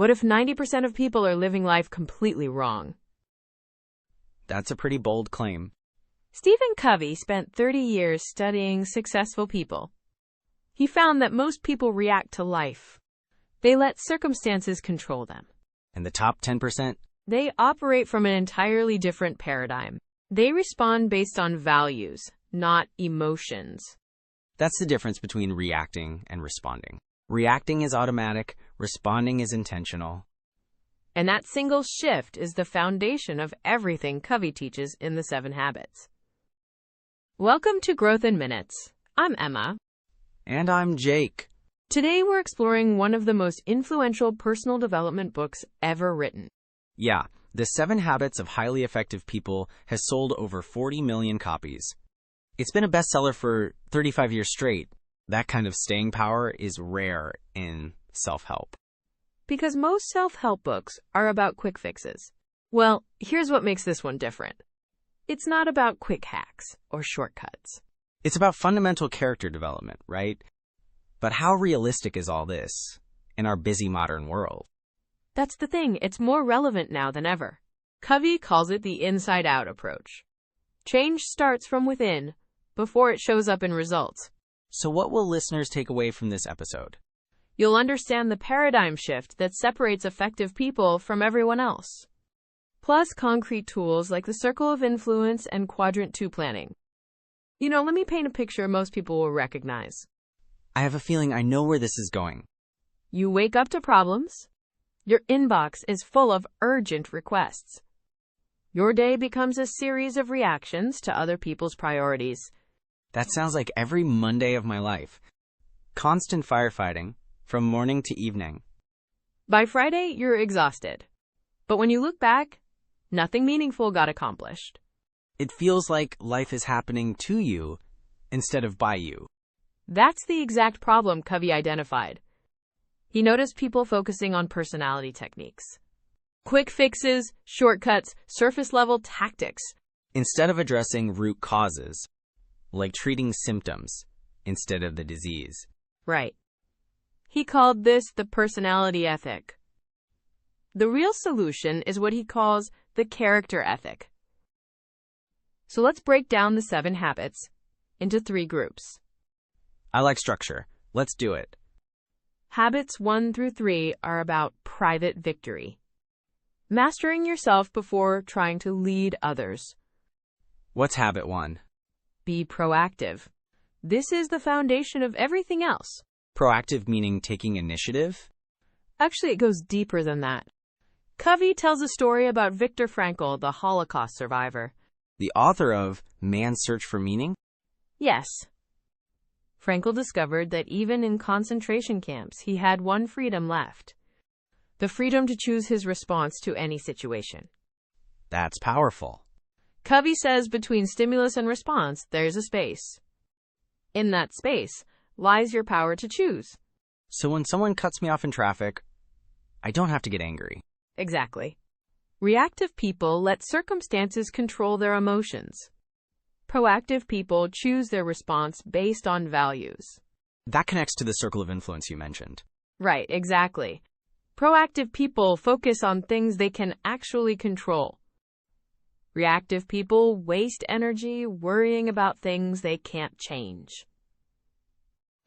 What if 90% of people are living life completely wrong? That's a pretty bold claim. Stephen Covey spent 30 years studying successful people. He found that most people react to life. They let circumstances control them. And the top 10%? They operate from an entirely different paradigm. They respond based on values, not emotions. That's the difference between reacting and responding. Reacting is automatic, responding is intentional. And that single shift is the foundation of everything Covey teaches in the 7 Habits. Welcome to Growth in Minutes. I'm Emma. And I'm Jake. Today we're exploring one of the most influential personal development books ever written. Yeah, The 7 Habits of Highly Effective People has sold over 40 million copies. It's been a bestseller for 35 years straight. That kind of staying power is rare in self-help. Because most self-help books are about quick fixes. Well, here's what makes this one different. It's not about quick hacks or shortcuts. It's about fundamental character development, right? But how realistic is all this in our busy modern world? That's the thing, it's more relevant now than ever. Covey calls it the inside-out approach. Change starts from within before it shows up in results. So what will listeners take away from this episode? You'll understand the paradigm shift that separates effective people from everyone else. Plus concrete tools like the circle of influence and Quadrant Two planning. Let me paint a picture most people will recognize. I have a feeling I know where this is going. You wake up to problems. Your inbox is full of urgent requests. Your day becomes a series of reactions to other people's priorities. That sounds like every Monday of my life. Constant firefighting, from morning to evening. By Friday, you're exhausted. But when you look back, nothing meaningful got accomplished. It feels like life is happening to you instead of by you. That's the exact problem Covey identified. He noticed people focusing on personality techniques. Quick fixes, shortcuts, surface-level tactics. Instead of addressing root causes, like treating symptoms instead of the disease. Right. He called this the personality ethic. The real solution is what he calls the character ethic. So let's break down the 7 habits into 3 groups. I like structure. Let's do it. Habits 1 through 3 are about private victory. Mastering yourself before trying to lead others. What's habit 1? Be proactive. This is the foundation of everything else. Proactive meaning taking initiative? Actually, it goes deeper than that. Covey tells a story about Viktor Frankl, the Holocaust survivor. The author of Man's Search for Meaning? Yes. Frankl discovered that even in concentration camps, he had one freedom left. The freedom to choose his response to any situation. That's powerful. Covey says between stimulus and response, there's a space. In that space lies your power to choose. So when someone cuts me off in traffic, I don't have to get angry. Exactly. Reactive people let circumstances control their emotions. Proactive people choose their response based on values. That connects to the circle of influence you mentioned. Right, exactly. Proactive people focus on things they can actually control. Reactive people waste energy worrying about things they can't change.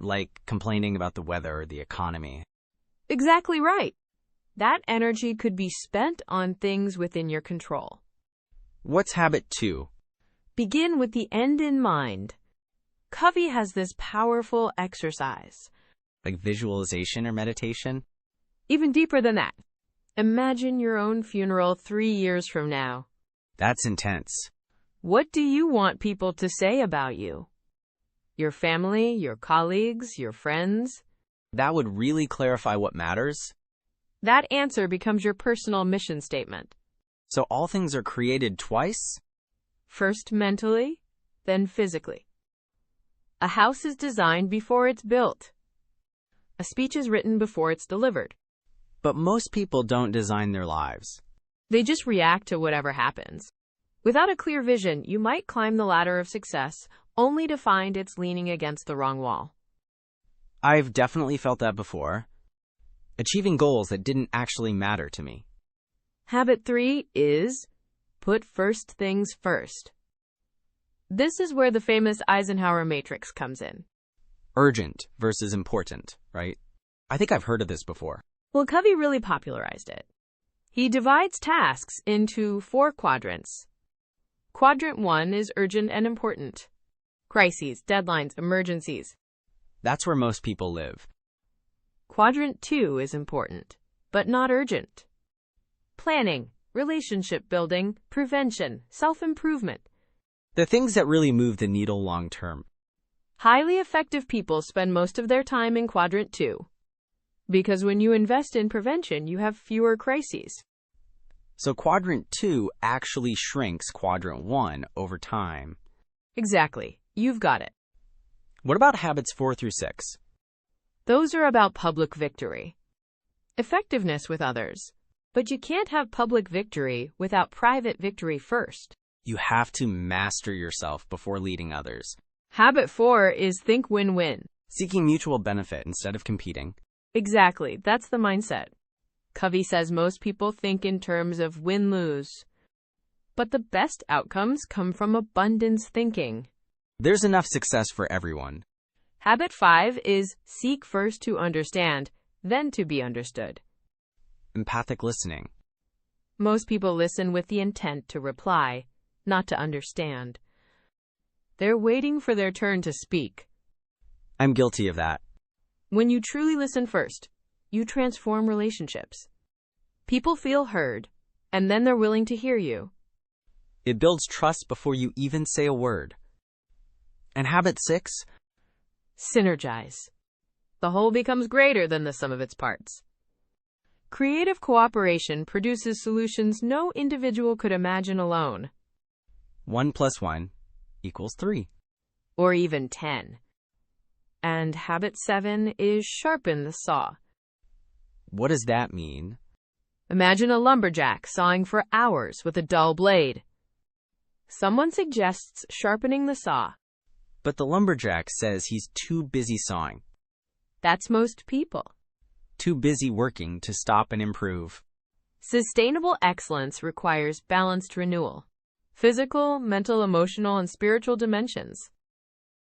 Like complaining about the weather or the economy. Exactly right. That energy could be spent on things within your control. What's habit 2? Begin with the end in mind. Covey has this powerful exercise. Like visualization or meditation? Even deeper than that. Imagine your own funeral 3 years from now. That's intense. What do you want people to say about you? Your family, your colleagues, your friends? That would really clarify what matters. That answer becomes your personal mission statement. So all things are created twice? First mentally, then physically. A house is designed before it's built. A speech is written before it's delivered. But most people don't design their lives. They just react to whatever happens. Without a clear vision, you might climb the ladder of success only to find it's leaning against the wrong wall. I've definitely felt that before. achieving goals that didn't actually matter to me. Habit 3 is put first things first. This is where the famous Eisenhower matrix comes in. Urgent versus important, right? I think I've heard of this before. Well, Covey really popularized it. He divides tasks into 4 quadrants. Quadrant 1 is urgent and important. Crises, deadlines, emergencies. That's where most people live. Quadrant 2 is important, but not urgent. Planning, relationship building, prevention, self-improvement. The things that really move the needle long term. Highly effective people spend most of their time in Quadrant 2. Because when you invest in prevention, you have fewer crises. So Quadrant 2 actually shrinks Quadrant 1 over time. Exactly. You've got it. What about habits 4 through 6? Those are about public victory. Effectiveness with others. But you can't have public victory without private victory first. You have to master yourself before leading others. Habit 4 is think win-win. Seeking mutual benefit instead of competing. Exactly. That's the mindset. Covey says most people think in terms of win-lose. But the best outcomes come from abundance thinking. There's enough success for everyone. Habit 5 is seek first to understand, then to be understood. Empathic listening. Most people listen with the intent to reply, not to understand. They're waiting for their turn to speak. I'm guilty of that. When you truly listen first, you transform relationships. People feel heard, and then they're willing to hear you. It builds trust before you even say a word. And habit 6? Synergize. The whole becomes greater than the sum of its parts. Creative cooperation produces solutions no individual could imagine alone. 1 + 1 = 3. Or even 10. And habit 7 is sharpen the saw. What does that mean? Imagine a lumberjack sawing for hours with a dull blade. Someone suggests sharpening the saw. But the lumberjack says he's too busy sawing. That's most people. Too busy working to stop and improve. Sustainable excellence requires balanced renewal. Physical, mental, emotional, and spiritual dimensions.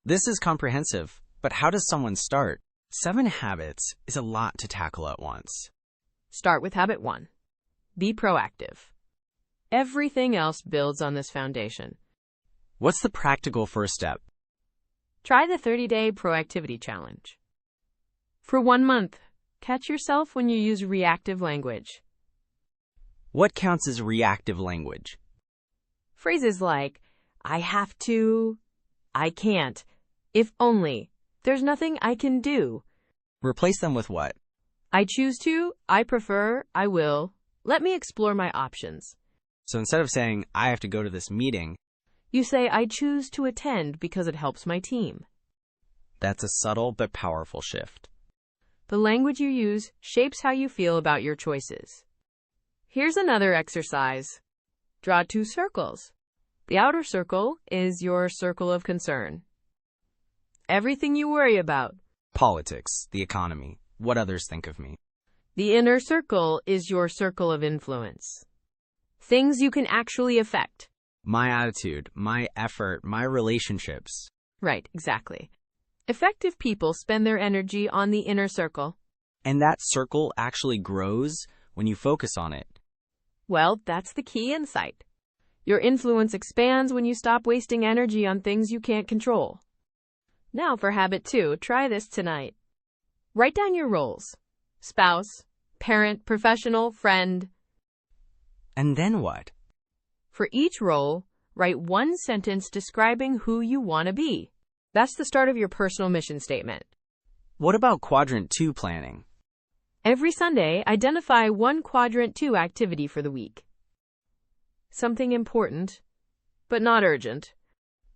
This is comprehensive, but how does someone start? 7 habits is a lot to tackle at once. Start with habit 1. Be proactive. Everything else builds on this foundation. What's the practical first step? Try the 30-day proactivity challenge. For 1 month, catch yourself when you use reactive language. What counts as reactive language? Phrases like, I have to, I can't, if only, there's nothing I can do. Replace them with what? I choose to, I prefer, I will. Let me explore my options. So instead of saying, I have to go to this meeting, you say, I choose to attend because it helps my team. That's a subtle but powerful shift. The language you use shapes how you feel about your choices. Here's another exercise. Draw 2 circles. The outer circle is your circle of concern. Everything you worry about. Politics, the economy, what others think of me. The inner circle is your circle of influence. Things you can actually affect. My attitude, my effort, my relationships. Right, exactly. Effective people spend their energy on the inner circle. And that circle actually grows when you focus on it. Well, that's the key insight. Your influence expands when you stop wasting energy on things you can't control. Now for habit 2, try this tonight. Write down your roles. Spouse, parent, professional, friend. And then what? For each role, write 1 sentence describing who you want to be. That's the start of your personal mission statement. What about Quadrant 2 planning? Every Sunday, identify 1 Quadrant 2 activity for the week. Something important, but not urgent.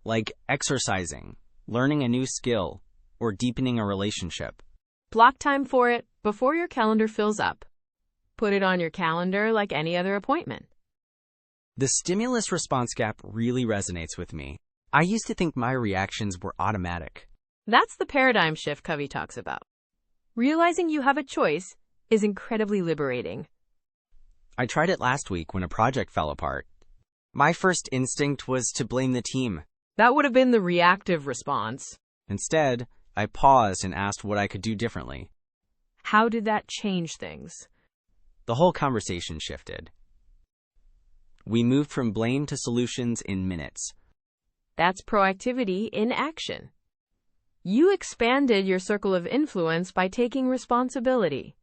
Like exercising, learning a new skill, or deepening a relationship. Block time for it before your calendar fills up. Put it on your calendar like any other appointment. The stimulus-response gap really resonates with me. I used to think my reactions were automatic. That's the paradigm shift Covey talks about. Realizing you have a choice is incredibly liberating. I tried it last week when a project fell apart. My first instinct was to blame the team. That would have been the reactive response. Instead, I paused and asked what I could do differently. How did that change things? The whole conversation shifted. We moved from blame to solutions in minutes. That's proactivity in action. You expanded your circle of influence by taking responsibility.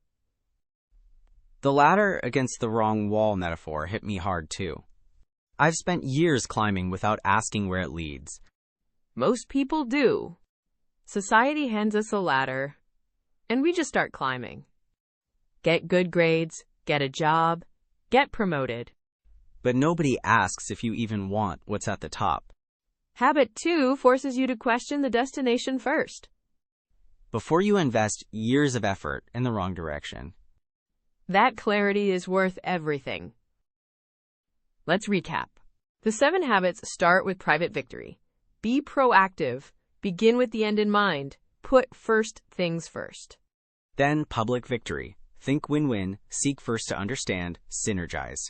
The ladder against the wrong wall metaphor hit me hard too. I've spent years climbing without asking where it leads. Most people do. Society hands us a ladder, and we just start climbing. Get good grades, get a job, get promoted. But nobody asks if you even want what's at the top. Habit 2 forces you to question the destination first. Before you invest years of effort in the wrong direction. That clarity is worth everything. Let's recap. The 7 habits start with private victory. Be proactive. Begin with the end in mind. Put first things first. Then public victory. Think win-win, seek first to understand, synergize.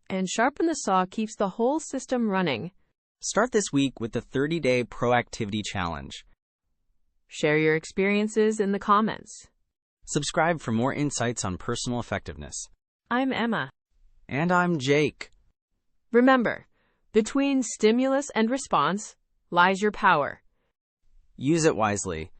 And sharpen the saw keeps the whole system running. Start this week with the 30-day proactivity challenge. Share your experiences in the comments. Subscribe for more insights on personal effectiveness. I'm Emma. And I'm Jake. Remember, between stimulus and response lies your power. Use it wisely.